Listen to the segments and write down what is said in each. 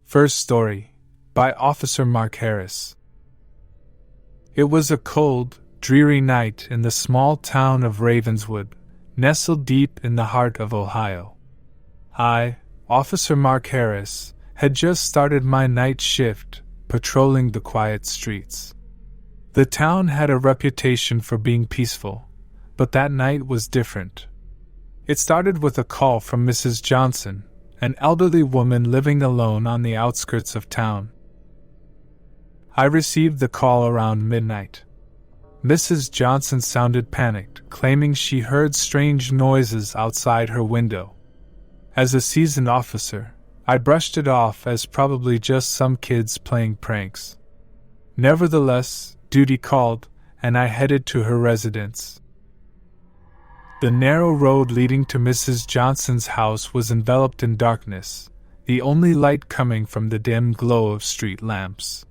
First story, by Officer Mark Harris. It was a cold, dreary night in the small town of Ravenswood, nestled deep in the heart of Ohio. I, Officer Mark Harris, had just started my night shift, patrolling the quiet streets. The town had a reputation for being peaceful, but that night was different. It started with a call from Mrs. Johnson, an elderly woman living alone on the outskirts of town. I received the call around midnight. Mrs. Johnson sounded panicked, claiming she heard strange noises outside her window. As a seasoned officer, I brushed it off as probably just some kids playing pranks. Nevertheless, duty called, and I headed to her residence. The narrow road leading to Mrs. Johnson's house was enveloped in darkness, the only light coming from the dim glow of street lamps.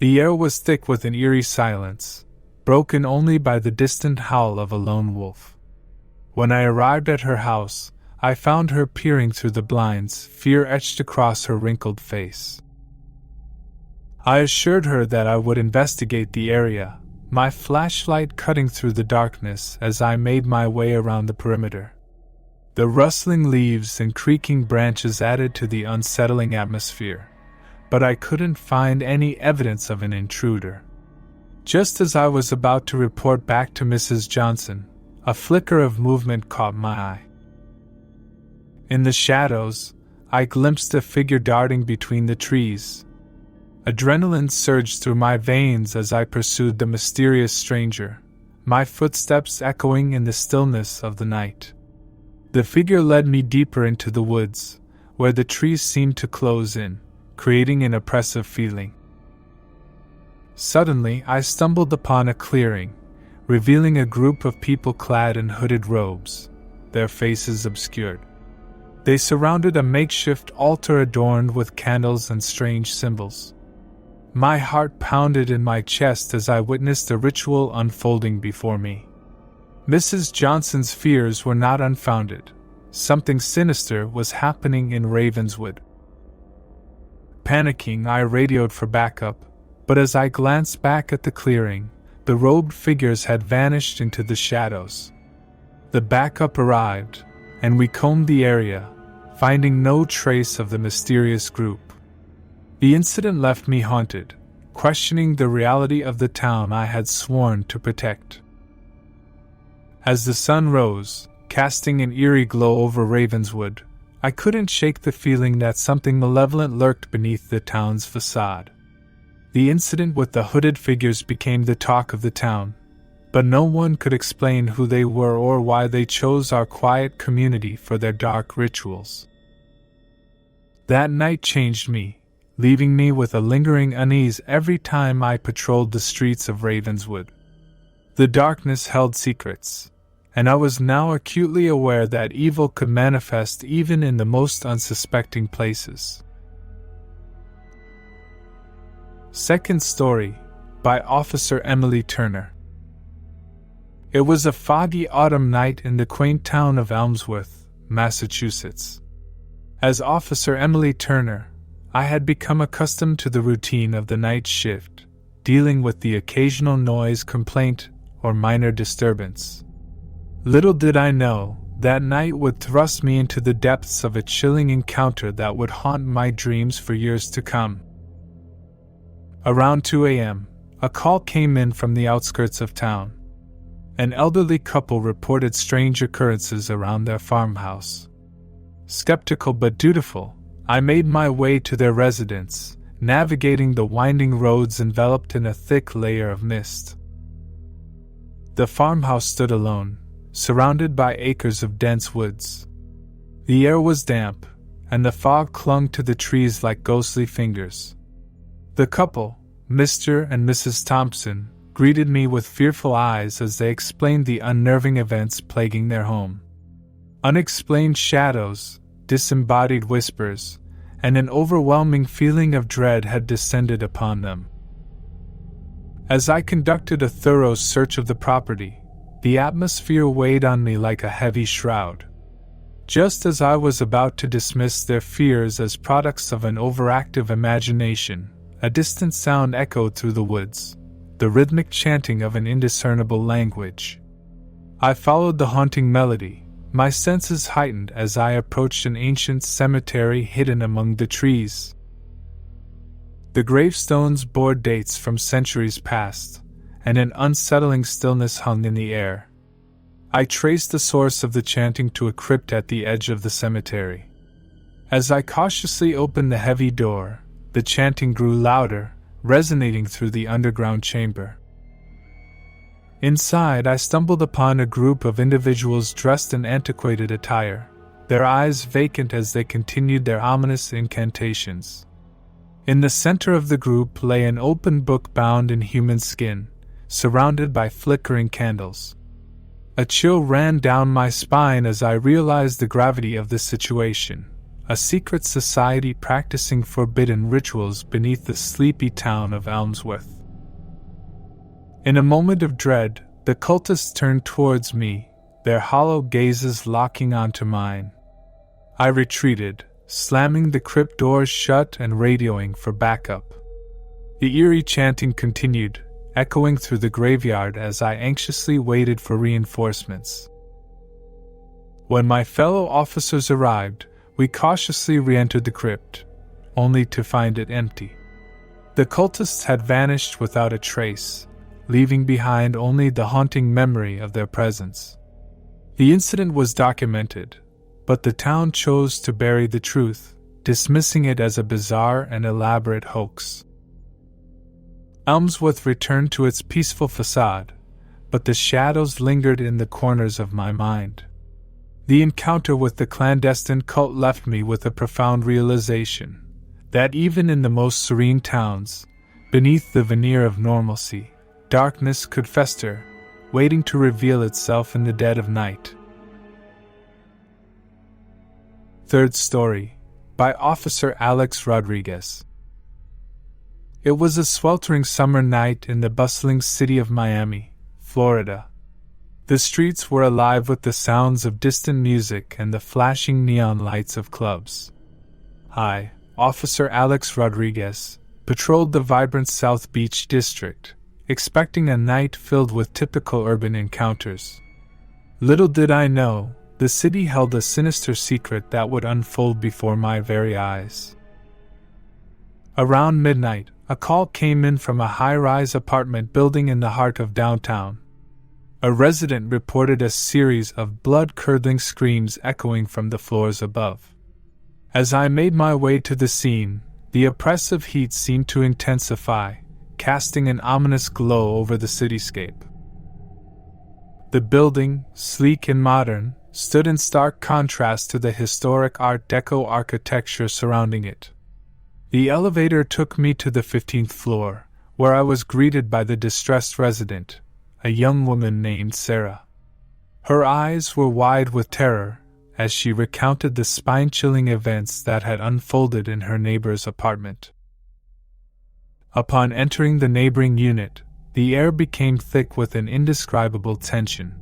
The air was thick with an eerie silence, broken only by the distant howl of a lone wolf. When I arrived at her house, I found her peering through the blinds, fear etched across her wrinkled face. I assured her that I would investigate the area, my flashlight cutting through the darkness as I made my way around the perimeter. The rustling leaves and creaking branches added to the unsettling atmosphere, but I couldn't find any evidence of an intruder. Just as I was about to report back to Mrs. Johnson, a flicker of movement caught my eye. In the shadows, I glimpsed a figure darting between the trees. Adrenaline surged through my veins as I pursued the mysterious stranger, my footsteps echoing in the stillness of the night. The figure led me deeper into the woods, where the trees seemed to close in, creating an oppressive feeling. Suddenly, I stumbled upon a clearing, revealing a group of people clad in hooded robes, their faces obscured. They surrounded a makeshift altar adorned with candles and strange symbols. My heart pounded in my chest as I witnessed the ritual unfolding before me. Mrs. Johnson's fears were not unfounded. Something sinister was happening in Ravenswood. Panicking, I radioed for backup, but as I glanced back at the clearing, the robed figures had vanished into the shadows. The backup arrived, and we combed the area, finding no trace of the mysterious group. The incident left me haunted, questioning the reality of the town I had sworn to protect. As the sun rose, casting an eerie glow over Ravenswood, I couldn't shake the feeling that something malevolent lurked beneath the town's facade. The incident with the hooded figures became the talk of the town, but no one could explain who they were or why they chose our quiet community for their dark rituals. That night changed me, leaving me with a lingering unease every time I patrolled the streets of Ravenswood. The darkness held secrets, and I was now acutely aware that evil could manifest even in the most unsuspecting places. Second story, by Officer Emily Turner. It was a foggy autumn night in the quaint town of Elmsworth, Massachusetts. As Officer Emily Turner, I had become accustomed to the routine of the night shift, dealing with the occasional noise, complaint, or minor disturbance. Little did I know, that night would thrust me into the depths of a chilling encounter that would haunt my dreams for years to come. Around 2 a.m., a call came in from the outskirts of town. An elderly couple reported strange occurrences around their farmhouse. Skeptical but dutiful, I made my way to their residence, navigating the winding roads enveloped in a thick layer of mist. The farmhouse stood alone, surrounded by acres of dense woods. The air was damp, and the fog clung to the trees like ghostly fingers. The couple, Mr. and Mrs. Thompson, greeted me with fearful eyes as they explained the unnerving events plaguing their home. Unexplained shadows, disembodied whispers, and an overwhelming feeling of dread had descended upon them. As I conducted a thorough search of the property, the atmosphere weighed on me like a heavy shroud. Just as I was about to dismiss their fears as products of an overactive imagination, a distant sound echoed through the woods, the rhythmic chanting of an indiscernible language. I followed the haunting melody, my senses heightened as I approached an ancient cemetery hidden among the trees. The gravestones bore dates from centuries past, and an unsettling stillness hung in the air. I traced the source of the chanting to a crypt at the edge of the cemetery. As I cautiously opened the heavy door, the chanting grew louder, resonating through the underground chamber. Inside, I stumbled upon a group of individuals dressed in antiquated attire, their eyes vacant as they continued their ominous incantations. In the center of the group lay an open book bound in human skin, surrounded by flickering candles. A chill ran down my spine as I realized the gravity of the situation, a secret society practicing forbidden rituals beneath the sleepy town of Elmsworth. In a moment of dread, the cultists turned towards me, their hollow gazes locking onto mine. I retreated, slamming the crypt doors shut and radioing for backup. The eerie chanting continued, echoing through the graveyard as I anxiously waited for reinforcements. When my fellow officers arrived, we cautiously re-entered the crypt, only to find it empty. The cultists had vanished without a trace, leaving behind only the haunting memory of their presence. The incident was documented, but the town chose to bury the truth, dismissing it as a bizarre and elaborate hoax. Elmsworth returned to its peaceful facade, but the shadows lingered in the corners of my mind. The encounter with the clandestine cult left me with a profound realization that even in the most serene towns, beneath the veneer of normalcy, darkness could fester, waiting to reveal itself in the dead of night. Third story, by Officer Alex Rodriguez. It was a sweltering summer night in the bustling city of Miami, Florida. The streets were alive with the sounds of distant music and the flashing neon lights of clubs. I, Officer Alex Rodriguez, patrolled the vibrant South Beach district, expecting a night filled with typical urban encounters. Little did I know, the city held a sinister secret that would unfold before my very eyes. Around midnight, a call came in from a high-rise apartment building in the heart of downtown. A resident reported a series of blood-curdling screams echoing from the floors above. As I made my way to the scene, the oppressive heat seemed to intensify, casting an ominous glow over the cityscape. The building, sleek and modern, stood in stark contrast to the historic Art Deco architecture surrounding it. The elevator took me to the 15th floor, where I was greeted by the distressed resident, a young woman named Sarah. Her eyes were wide with terror as she recounted the spine-chilling events that had unfolded in her neighbor's apartment. Upon entering the neighboring unit, the air became thick with an indescribable tension.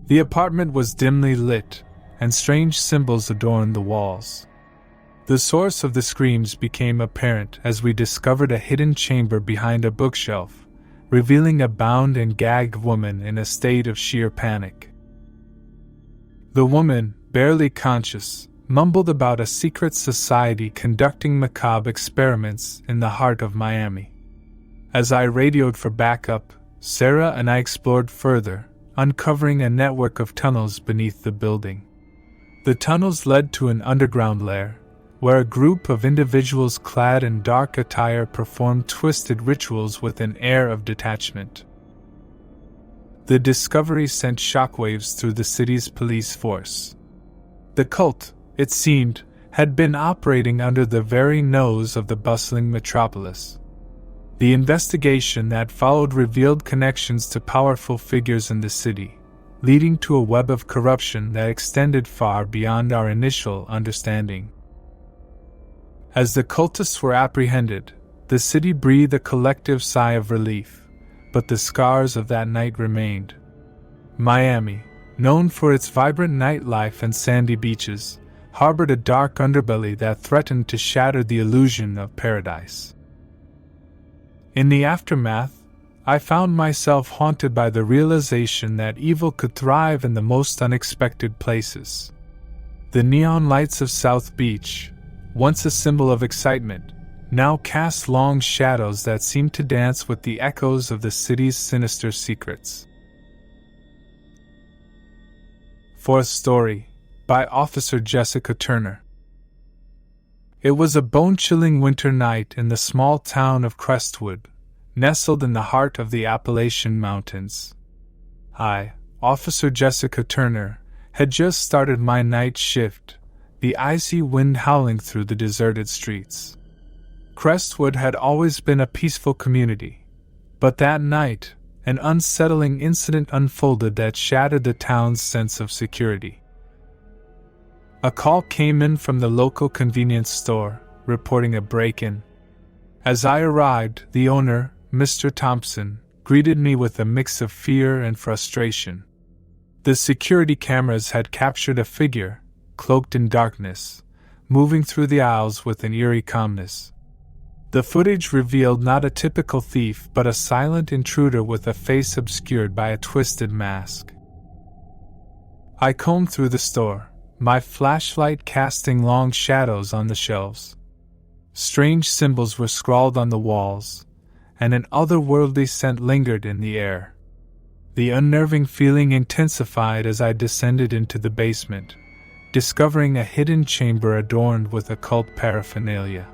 The apartment was dimly lit, and strange symbols adorned the walls. The source of the screams became apparent as we discovered a hidden chamber behind a bookshelf, revealing a bound and gagged woman in a state of sheer panic. The woman, barely conscious, mumbled about a secret society conducting macabre experiments in the heart of Miami. As I radioed for backup, Sarah and I explored further, uncovering a network of tunnels beneath the building. The tunnels led to an underground lair, where a group of individuals clad in dark attire performed twisted rituals with an air of detachment. The discovery sent shockwaves through the city's police force. The cult, it seemed, had been operating under the very nose of the bustling metropolis. The investigation that followed revealed connections to powerful figures in the city, leading to a web of corruption that extended far beyond our initial understanding. As the cultists were apprehended, the city breathed a collective sigh of relief, but the scars of that night remained. Miami, known for its vibrant nightlife and sandy beaches, harbored a dark underbelly that threatened to shatter the illusion of paradise. In the aftermath, I found myself haunted by the realization that evil could thrive in the most unexpected places. The neon lights of South Beach, once a symbol of excitement, now cast long shadows that seemed to dance with the echoes of the city's sinister secrets. Fourth story, by Officer Jessica Turner. It was a bone-chilling winter night in the small town of Crestwood, nestled in the heart of the Appalachian Mountains. I, Officer Jessica Turner, had just started my night shift, the icy wind howling through the deserted streets. Crestwood had always been a peaceful community, but that night, an unsettling incident unfolded that shattered the town's sense of security. A call came in from the local convenience store, reporting a break-in. As I arrived, the owner, Mr. Thompson, greeted me with a mix of fear and frustration. The security cameras had captured a figure, cloaked in darkness, moving through the aisles with an eerie calmness. The footage revealed not a typical thief but a silent intruder with a face obscured by a twisted mask. I combed through the store, my flashlight casting long shadows on the shelves. Strange symbols were scrawled on the walls, and an otherworldly scent lingered in the air. The unnerving feeling intensified as I descended into the basement, discovering a hidden chamber adorned with occult paraphernalia.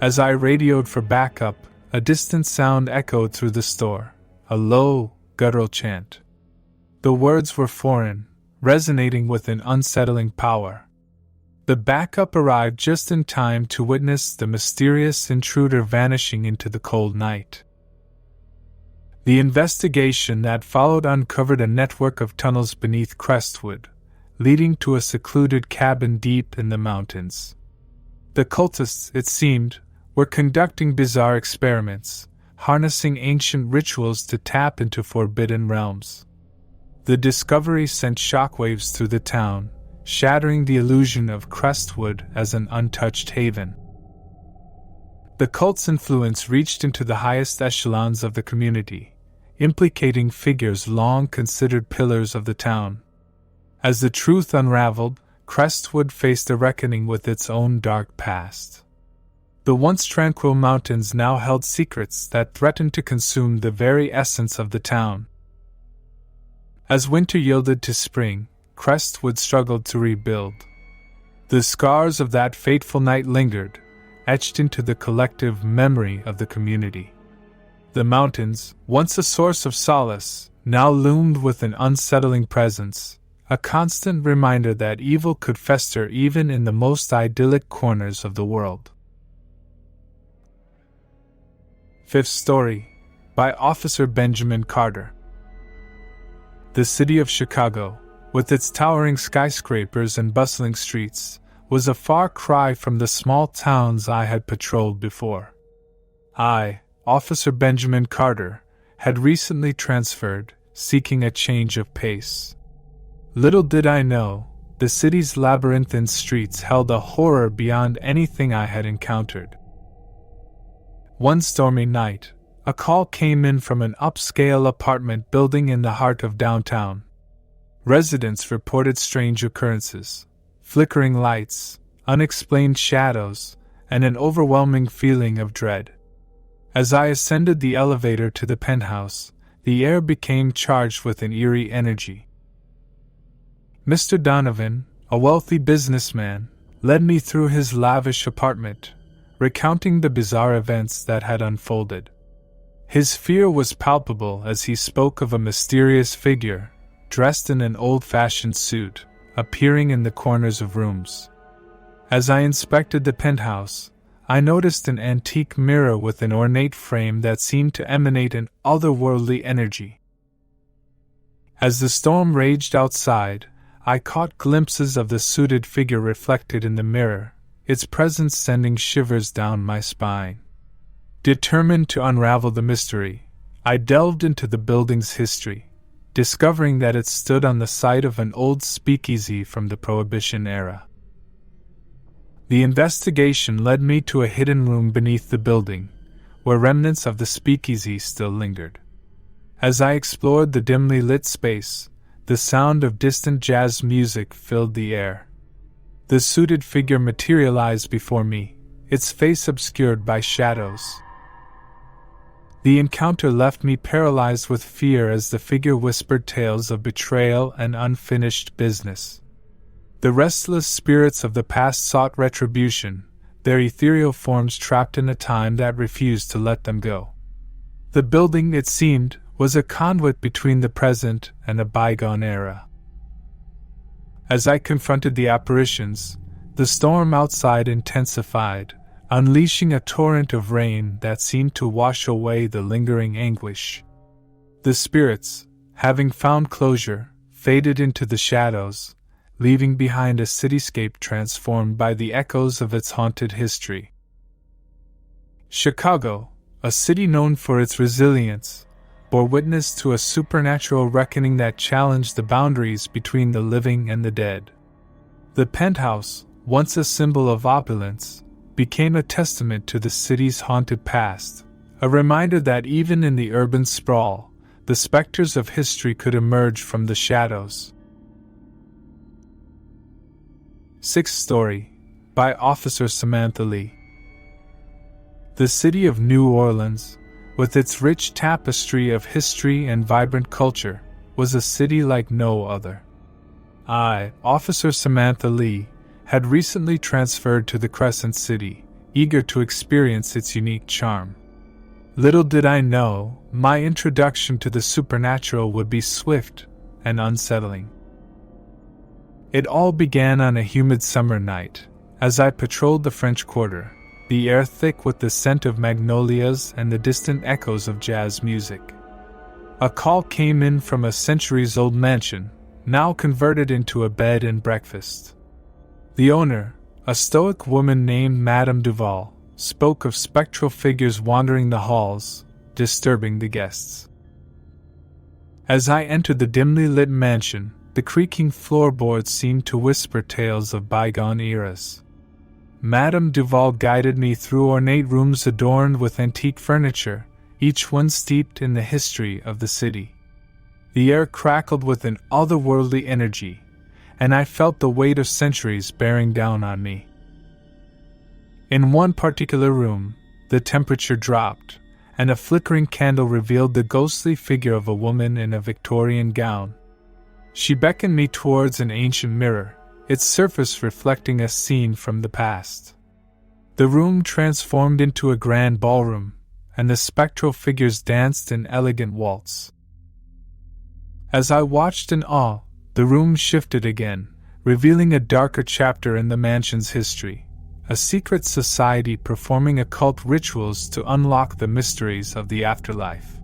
As I radioed for backup, a distant sound echoed through the store, a low, guttural chant. The words were foreign, resonating with an unsettling power. The backup arrived just in time to witness the mysterious intruder vanishing into the cold night. The investigation that followed uncovered a network of tunnels beneath Crestwood, leading to a secluded cabin deep in the mountains. The cultists, it seemed, were conducting bizarre experiments, harnessing ancient rituals to tap into forbidden realms. The discovery sent shockwaves through the town, shattering the illusion of Crestwood as an untouched haven. The cult's influence reached into the highest echelons of the community, implicating figures long considered pillars of the town. As the truth unraveled, Crestwood faced a reckoning with its own dark past. The once tranquil mountains now held secrets that threatened to consume the very essence of the town. As winter yielded to spring, Crestwood struggled to rebuild. The scars of that fateful night lingered, etched into the collective memory of the community. The mountains, once a source of solace, now loomed with an unsettling presence, a constant reminder that evil could fester even in the most idyllic corners of the world. Fifth story, by Officer Benjamin Carter. The city of Chicago, with its towering skyscrapers and bustling streets, was a far cry from the small towns I had patrolled before. I, Officer Benjamin Carter, had recently transferred, seeking a change of pace. Little did I know, the city's labyrinthine streets held a horror beyond anything I had encountered. One stormy night, a call came in from an upscale apartment building in the heart of downtown. Residents reported strange occurrences, flickering lights, unexplained shadows, and an overwhelming feeling of dread. As I ascended the elevator to the penthouse, the air became charged with an eerie energy. Mr. Donovan, a wealthy businessman, led me through his lavish apartment, recounting the bizarre events that had unfolded. His fear was palpable as he spoke of a mysterious figure, dressed in an old-fashioned suit, appearing in the corners of rooms. As I inspected the penthouse, I noticed an antique mirror with an ornate frame that seemed to emanate an otherworldly energy. As the storm raged outside, I caught glimpses of the suited figure reflected in the mirror, its presence sending shivers down my spine. Determined to unravel the mystery, I delved into the building's history, discovering that it stood on the site of an old speakeasy from the Prohibition era. The investigation led me to a hidden room beneath the building, where remnants of the speakeasy still lingered. As I explored the dimly lit space, the sound of distant jazz music filled the air. The suited figure materialized before me, its face obscured by shadows. The encounter left me paralyzed with fear as the figure whispered tales of betrayal and unfinished business. The restless spirits of the past sought retribution, their ethereal forms trapped in a time that refused to let them go. The building, it seemed, was a conduit between the present and a bygone era. As I confronted the apparitions, the storm outside intensified, unleashing a torrent of rain that seemed to wash away the lingering anguish. The spirits, having found closure, faded into the shadows, leaving behind a cityscape transformed by the echoes of its haunted history. Chicago, a city known for its resilience, bore witness to a supernatural reckoning that challenged the boundaries between the living and the dead. The penthouse, once a symbol of opulence, became a testament to the city's haunted past, a reminder that even in the urban sprawl, the specters of history could emerge from the shadows. Sixth Story, by Officer Samantha Lee. The city of New Orleans, with its rich tapestry of history and vibrant culture, was a city like no other. I, Officer Samantha Lee, had recently transferred to the Crescent City, eager to experience its unique charm. Little did I know, my introduction to the supernatural would be swift and unsettling. It all began on a humid summer night, as I patrolled the French Quarter, the air thick with the scent of magnolias and the distant echoes of jazz music. A call came in from a centuries-old mansion, now converted into a bed and breakfast. The owner, a stoic woman named Madame Duval, spoke of spectral figures wandering the halls, disturbing the guests. As I entered the dimly lit mansion, the creaking floorboards seemed to whisper tales of bygone eras. Madame Duval guided me through ornate rooms adorned with antique furniture, each one steeped in the history of the city. The air crackled with an otherworldly energy, and I felt the weight of centuries bearing down on me. In one particular room, the temperature dropped, and a flickering candle revealed the ghostly figure of a woman in a Victorian gown. She beckoned me towards an ancient mirror, its surface reflecting a scene from the past. The room transformed into a grand ballroom, and the spectral figures danced in elegant waltz. As I watched in awe, the room shifted again, revealing a darker chapter in the mansion's history, a secret society performing occult rituals to unlock the mysteries of the afterlife.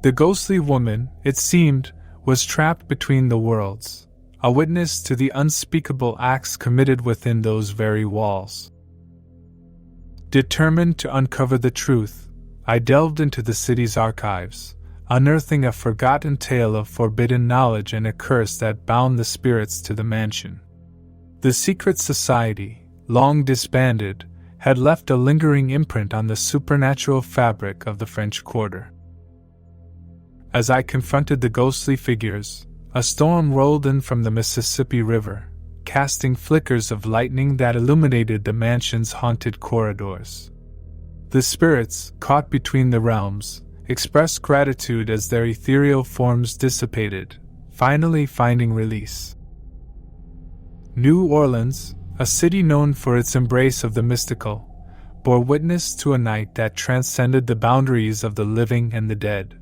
The ghostly woman, it seemed, was trapped between the worlds, a witness to the unspeakable acts committed within those very walls. Determined to uncover the truth, I delved into the city's archives, unearthing a forgotten tale of forbidden knowledge and a curse that bound the spirits to the mansion. The secret society, long disbanded, had left a lingering imprint on the supernatural fabric of the French Quarter. As I confronted the ghostly figures, a storm rolled in from the Mississippi River, casting flickers of lightning that illuminated the mansion's haunted corridors. The spirits, caught between the realms, expressed gratitude as their ethereal forms dissipated, finally finding release. New Orleans, a city known for its embrace of the mystical, bore witness to a night that transcended the boundaries of the living and the dead.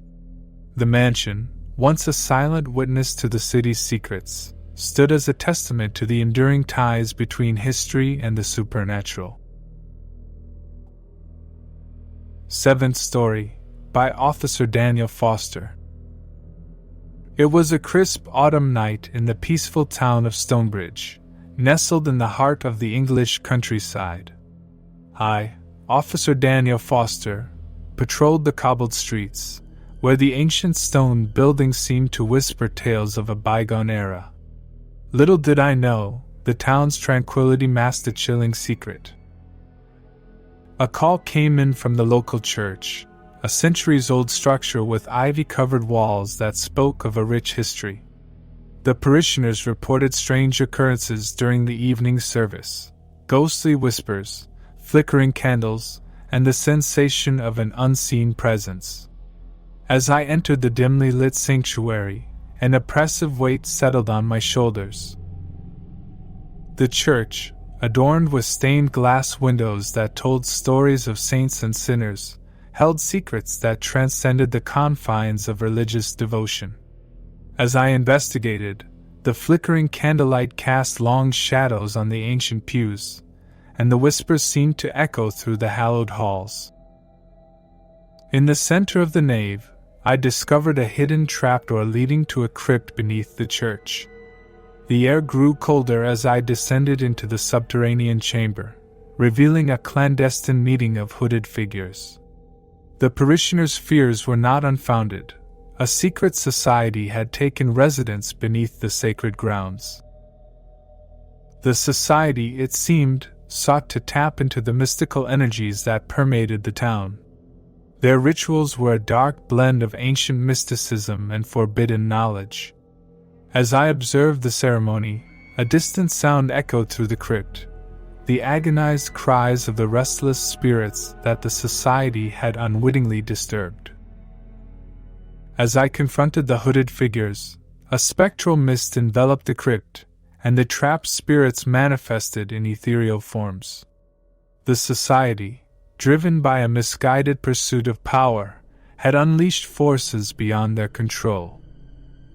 The mansion, once a silent witness to the city's secrets, stood as a testament to the enduring ties between history and the supernatural. Seventh Story, by Officer Daniel Foster. It was a crisp autumn night in the peaceful town of Stonebridge, nestled in the heart of the English countryside. I, Officer Daniel Foster, patrolled the cobbled streets, where the ancient stone buildings seemed to whisper tales of a bygone era. Little did I know, the town's tranquility masked a chilling secret. A call came in from the local church, a centuries-old structure with ivy-covered walls that spoke of a rich history. The parishioners reported strange occurrences during the evening service, ghostly whispers, flickering candles, and the sensation of an unseen presence. As I entered the dimly lit sanctuary, an oppressive weight settled on my shoulders. The church, adorned with stained glass windows that told stories of saints and sinners, held secrets that transcended the confines of religious devotion. As I investigated, the flickering candlelight cast long shadows on the ancient pews, and the whispers seemed to echo through the hallowed halls. In the center of the nave, I discovered a hidden trapdoor leading to a crypt beneath the church. The air grew colder as I descended into the subterranean chamber, revealing a clandestine meeting of hooded figures. The parishioners' fears were not unfounded. A secret society had taken residence beneath the sacred grounds. The society, it seemed, sought to tap into the mystical energies that permeated the town. Their rituals were a dark blend of ancient mysticism and forbidden knowledge. As I observed the ceremony, a distant sound echoed through the crypt, the agonized cries of the restless spirits that the society had unwittingly disturbed. As I confronted the hooded figures, a spectral mist enveloped the crypt, and the trapped spirits manifested in ethereal forms. The society, driven by a misguided pursuit of power, had unleashed forces beyond their control.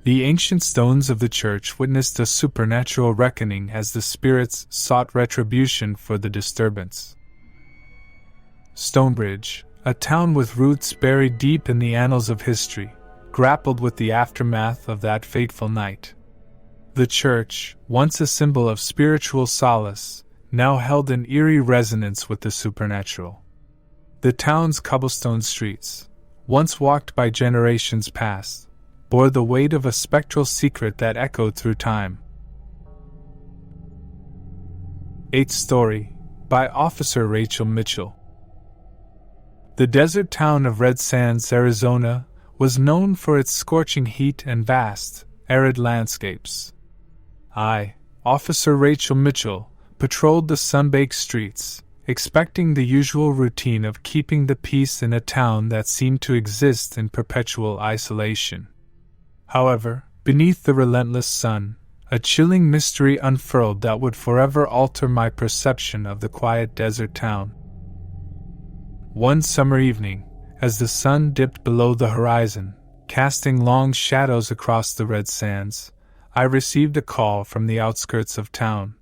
The ancient stones of the church witnessed a supernatural reckoning as the spirits sought retribution for the disturbance. Stonebridge, a town with roots buried deep in the annals of history, grappled with the aftermath of that fateful night. The church, once a symbol of spiritual solace, now held an eerie resonance with the supernatural. The town's cobblestone streets, once walked by generations past, bore the weight of a spectral secret that echoed through time. 8th Story, by Officer Rachel Mitchell. The desert town of Red Sands, Arizona, was known for its scorching heat and vast, arid landscapes. I, Officer Rachel Mitchell, patrolled the sun-baked streets, expecting the usual routine of keeping the peace in a town that seemed to exist in perpetual isolation. However, beneath the relentless sun, a chilling mystery unfurled that would forever alter my perception of the quiet desert town. One summer evening, as the sun dipped below the horizon, casting long shadows across the red sands, I received a call from the outskirts of town.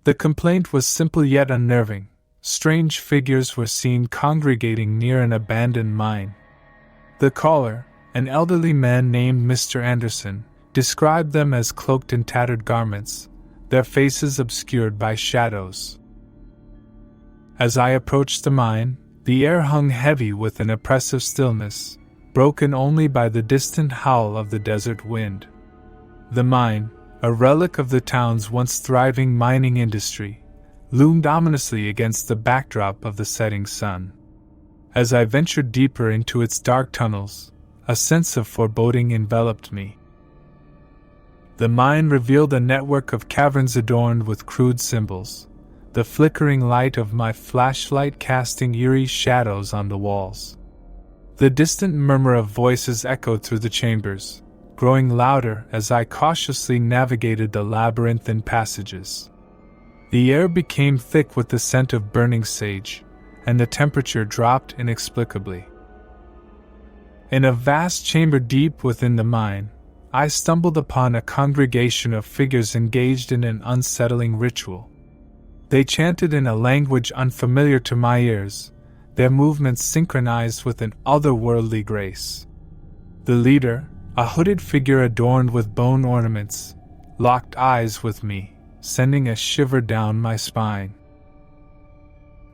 The complaint was simple yet unnerving. Strange figures were seen congregating near an abandoned mine. The caller, an elderly man named Mr. Anderson, described them as cloaked in tattered garments, their faces obscured by shadows. As I approached the mine, the air hung heavy with an oppressive stillness, broken only by the distant howl of the desert wind. The mine, a relic of the town's once thriving mining industry, loomed ominously against the backdrop of the setting sun. As I ventured deeper into its dark tunnels, a sense of foreboding enveloped me. The mine revealed a network of caverns adorned with crude symbols, the flickering light of my flashlight casting eerie shadows on the walls. The distant murmur of voices echoed through the chambers, growing louder as I cautiously navigated the labyrinthine passages. The air became thick with the scent of burning sage, and the temperature dropped inexplicably. In a vast chamber deep within the mine, I stumbled upon a congregation of figures engaged in an unsettling ritual. They chanted in a language unfamiliar to my ears, their movements synchronized with an otherworldly grace. The leader, a hooded figure adorned with bone ornaments, locked eyes with me, sending a shiver down my spine.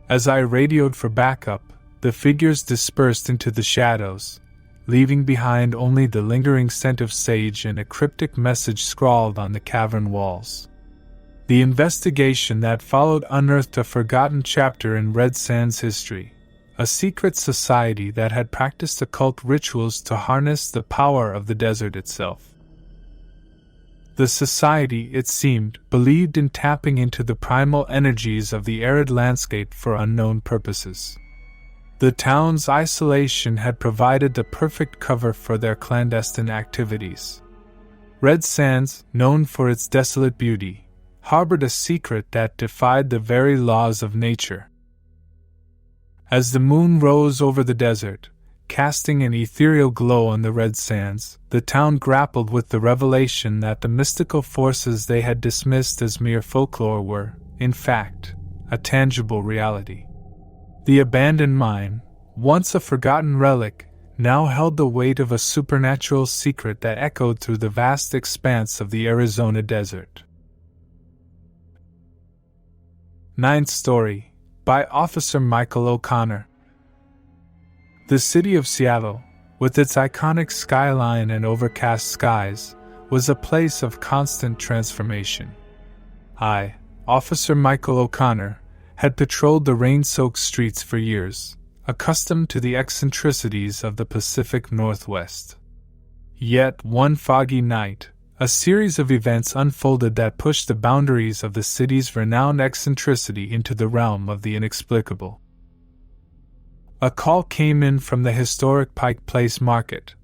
As I radioed for backup, the figures dispersed into the shadows, leaving behind only the lingering scent of sage and a cryptic message scrawled on the cavern walls. The investigation that followed unearthed a forgotten chapter in Red Sands history, a secret society that had practiced occult rituals to harness the power of the desert itself. The society, it seemed, believed in tapping into the primal energies of the arid landscape for unknown purposes. The town's isolation had provided the perfect cover for their clandestine activities. Red Sands, known for its desolate beauty, harbored a secret that defied the very laws of nature. As the moon rose over the desert, casting an ethereal glow on the Red Sands, the town grappled with the revelation that the mystical forces they had dismissed as mere folklore were, in fact, a tangible reality. The abandoned mine, once a forgotten relic, now held the weight of a supernatural secret that echoed through the vast expanse of the Arizona desert. Ninth Story, by Officer Michael O'Connor. The city of Seattle, with its iconic skyline and overcast skies, was a place of constant transformation. I, Officer Michael O'Connor, had patrolled the rain-soaked streets for years, accustomed to the eccentricities of the Pacific Northwest. Yet one foggy night, a series of events unfolded that pushed the boundaries of the city's renowned eccentricity into the realm of the inexplicable. A call came in from the historic Pike Place Market,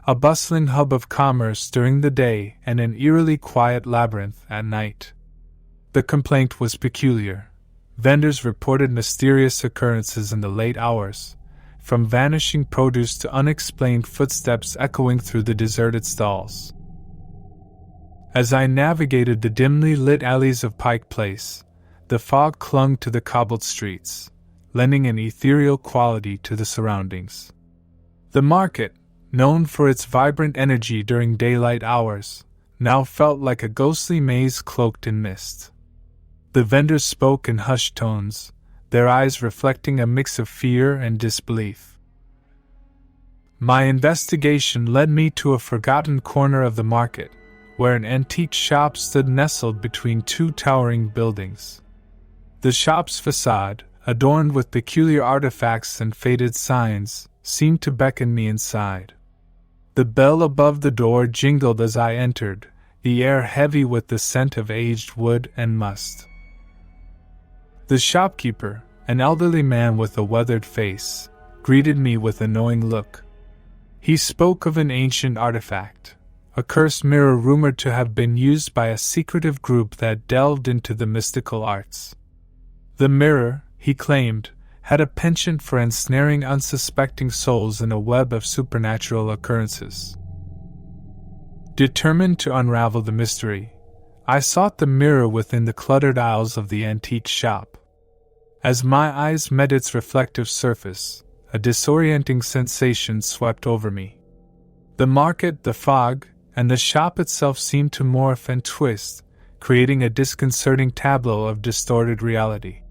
a bustling hub of commerce during the day and an eerily quiet labyrinth at night. The complaint was peculiar. Vendors reported mysterious occurrences in the late hours, from vanishing produce to unexplained footsteps echoing through the deserted stalls. As I navigated the dimly lit alleys of Pike Place, the fog clung to the cobbled streets, lending an ethereal quality to the surroundings. The market, known for its vibrant energy during daylight hours, now felt like a ghostly maze cloaked in mist. The vendors spoke in hushed tones, their eyes reflecting a mix of fear and disbelief. My investigation led me to a forgotten corner of the market, where an antique shop stood nestled between two towering buildings. The shop's facade, adorned with peculiar artifacts and faded signs, seemed to beckon me inside. The bell above the door jingled as I entered, the air heavy with the scent of aged wood and must. The shopkeeper, an elderly man with a weathered face, greeted me with a knowing look. He spoke of an ancient artifact, a cursed mirror rumored to have been used by a secretive group that delved into the mystical arts. The mirror, he claimed, had a penchant for ensnaring unsuspecting souls in a web of supernatural occurrences. Determined to unravel the mystery, I sought the mirror within the cluttered aisles of the antique shop. As my eyes met its reflective surface, a disorienting sensation swept over me. The market, the fog, and the shop itself seemed to morph and twist, creating a disconcerting tableau of distorted reality.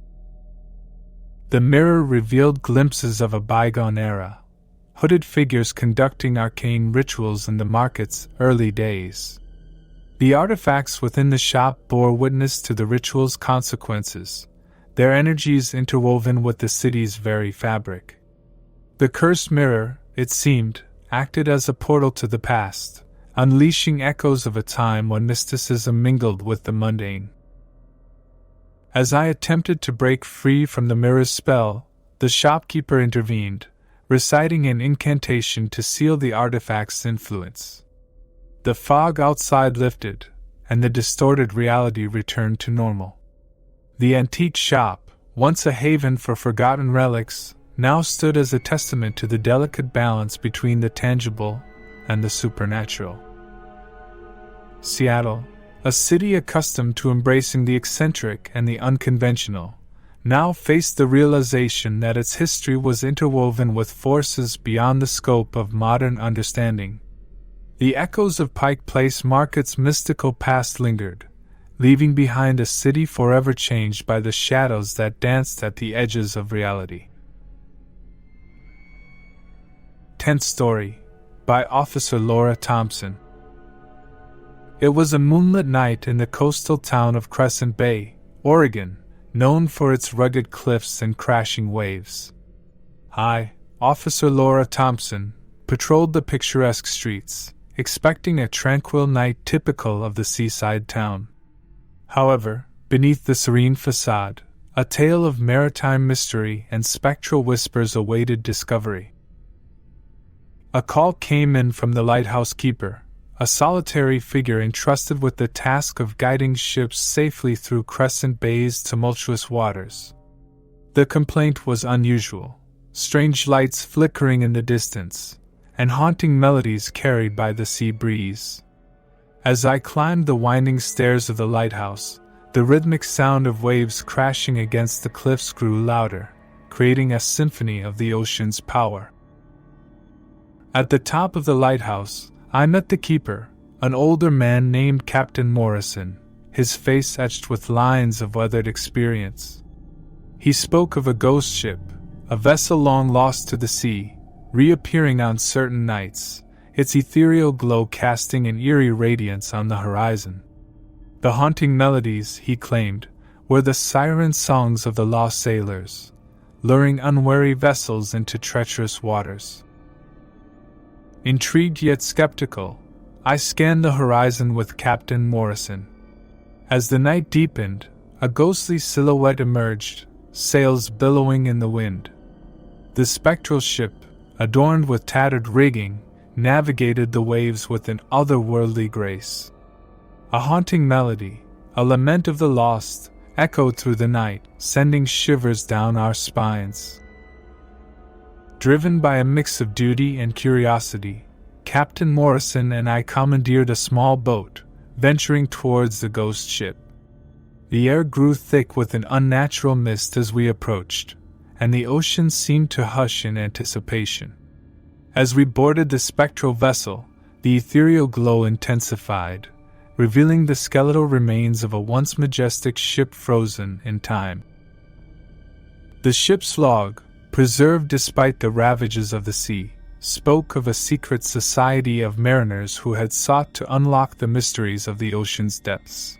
The mirror revealed glimpses of a bygone era, hooded figures conducting arcane rituals in the market's early days. The artifacts within the shop bore witness to the ritual's consequences, their energies interwoven with the city's very fabric. The cursed mirror, it seemed, acted as a portal to the past, unleashing echoes of a time when mysticism mingled with the mundane. As I attempted to break free from the mirror's spell, the shopkeeper intervened, reciting an incantation to seal the artifact's influence. The fog outside lifted, and the distorted reality returned to normal. The antique shop, once a haven for forgotten relics, now stood as a testament to the delicate balance between the tangible and the supernatural. Seattle, a city accustomed to embracing the eccentric and the unconventional, now faced the realization that its history was interwoven with forces beyond the scope of modern understanding. The echoes of Pike Place Market's mystical past lingered, leaving behind a city forever changed by the shadows that danced at the edges of reality. 10th Story, by Officer Laura Thompson. It was a moonlit night in the coastal town of Crescent Bay, Oregon, known for its rugged cliffs and crashing waves. I, Officer Laura Thompson, patrolled the picturesque streets, expecting a tranquil night typical of the seaside town. However, beneath the serene facade, a tale of maritime mystery and spectral whispers awaited discovery. A call came in from the lighthouse keeper, a solitary figure entrusted with the task of guiding ships safely through Crescent Bay's tumultuous waters. The complaint was unusual, strange lights flickering in the distance, and haunting melodies carried by the sea breeze. As I climbed the winding stairs of the lighthouse, the rhythmic sound of waves crashing against the cliffs grew louder, creating a symphony of the ocean's power. At the top of the lighthouse, I met the keeper, an older man named Captain Morrison, his face etched with lines of weathered experience. He spoke of a ghost ship, a vessel long lost to the sea, reappearing on certain nights, its ethereal glow casting an eerie radiance on the horizon. The haunting melodies, he claimed, were the siren songs of the lost sailors, luring unwary vessels into treacherous waters. Intrigued yet skeptical, I scanned the horizon with Captain Morrison. As the night deepened, a ghostly silhouette emerged, sails billowing in the wind. The spectral ship, adorned with tattered rigging, navigated the waves with an otherworldly grace. A haunting melody, a lament of the lost, echoed through the night, sending shivers down our spines. Driven by a mix of duty and curiosity, Captain Morrison and I commandeered a small boat, venturing towards the ghost ship. The air grew thick with an unnatural mist as we approached, and the ocean seemed to hush in anticipation. As we boarded the spectral vessel, the ethereal glow intensified, revealing the skeletal remains of a once majestic ship frozen in time. The ship's log, preserved despite the ravages of the sea, spoke of a secret society of mariners who had sought to unlock the mysteries of the ocean's depths.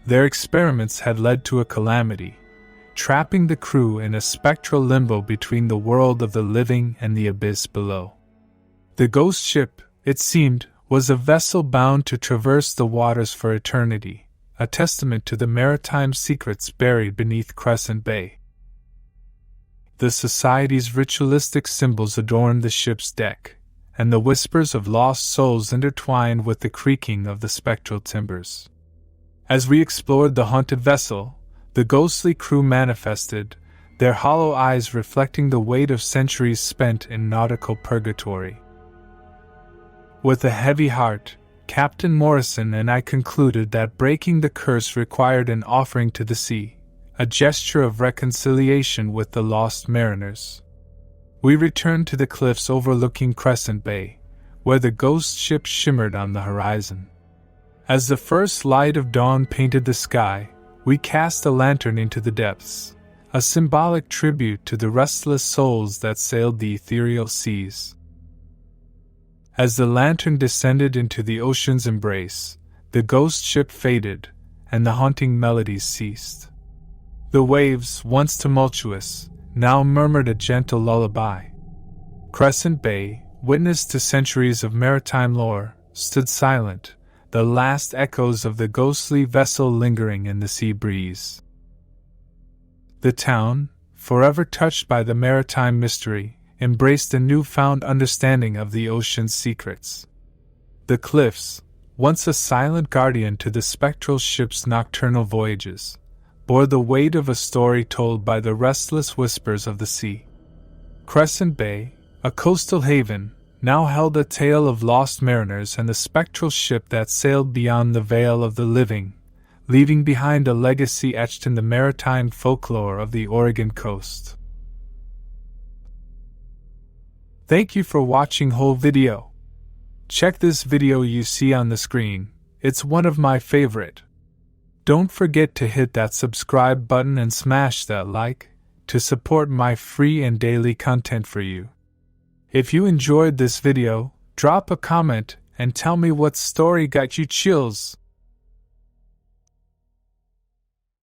Their experiments had led to a calamity, trapping the crew in a spectral limbo between the world of the living and the abyss below. The ghost ship, it seemed, was a vessel bound to traverse the waters for eternity, a testament to the maritime secrets buried beneath Crescent Bay. The society's ritualistic symbols adorned the ship's deck, and the whispers of lost souls intertwined with the creaking of the spectral timbers. As we explored the haunted vessel, the ghostly crew manifested, their hollow eyes reflecting the weight of centuries spent in nautical purgatory. With a heavy heart, Captain Morrison and I concluded that breaking the curse required an offering to the sea, a gesture of reconciliation with the lost mariners. We returned to the cliffs overlooking Crescent Bay, where the ghost ship shimmered on the horizon. As the first light of dawn painted the sky, we cast a lantern into the depths, a symbolic tribute to the restless souls that sailed the ethereal seas. As the lantern descended into the ocean's embrace, the ghost ship faded, and the haunting melodies ceased. The waves, once tumultuous, now murmured a gentle lullaby. Crescent Bay, witness to centuries of maritime lore, stood silent, the last echoes of the ghostly vessel lingering in the sea breeze. The town, forever touched by the maritime mystery, embraced a newfound understanding of the ocean's secrets. The cliffs, once a silent guardian to the spectral ship's nocturnal voyages, bore the weight of a story told by the restless whispers of the sea. Crescent Bay, a coastal haven, now held a tale of lost mariners and the spectral ship that sailed beyond the veil of the living, leaving behind a legacy etched in the maritime folklore of the Oregon coast. Thank you for watching whole video. Check this video you see on the screen, it's one of my favorite. Don't forget to hit that subscribe button and smash that like, to support my free and daily content for you. If you enjoyed this video, Drop a comment and tell me what story got you chills.